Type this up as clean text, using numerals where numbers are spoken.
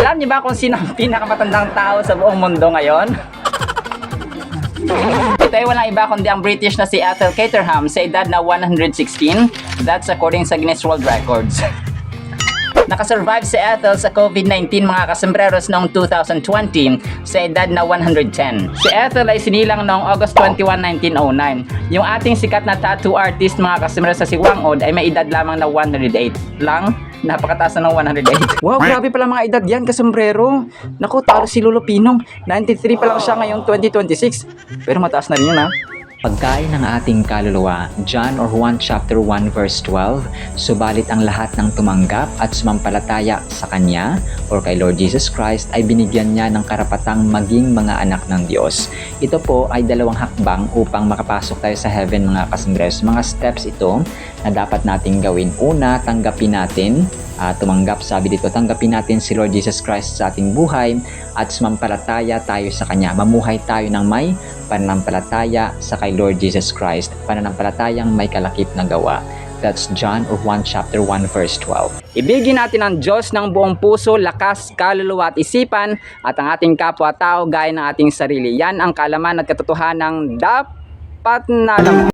Alam niyo ba kung sino ang pinakamatandang tao sa buong mundo ngayon? Ito ay walang iba kundi ang British na si Ethel Caterham sa edad na 116. That's according sa Guinness World Records. Nakasurvive si Ethel sa COVID-19 mga kasembreros noong 2020 sa edad na 110. Si Ethel ay sinilang noong August 21, 1909. Yung ating sikat na tattoo artist mga kasembreros sa si Wang Od ay may edad lamang na 108 lang. Napakataas na ng 108. Wow, grabe pala mga edad yan, kasombrero. Naku, talo si Lolo Pinong. 93 pa lang siya ngayong 2026. Pero mataas na rin yun ha. Pagkain ng ating kaluluwa, John or Juan chapter 1 verse 12, subalit ang lahat ng tumanggap at sumampalataya sa Kanya or kay Lord Jesus Christ ay binigyan niya ng karapatang maging mga anak ng Diyos. Ito po ay dalawang hakbang upang makapasok tayo sa heaven mga kasembres. Mga steps ito na dapat nating gawin. Una, tanggapin natin tumanggap, sabi dito, tanggapin natin si Lord Jesus Christ sa ating buhay at sumampalataya tayo sa Kanya. Mamuhay tayo ng may pananampalataya sa kay Lord Jesus Christ, pananampalatayang may kalakip na gawa. That's John or Juan chapter 1 verse 12. Ibigin natin ang Diyos ng buong puso, lakas, kaluluwa at isipan at ang ating kapwa-tao gaya ng ating sarili. Yan ang kaalaman at katotohanan ng dapat na alam.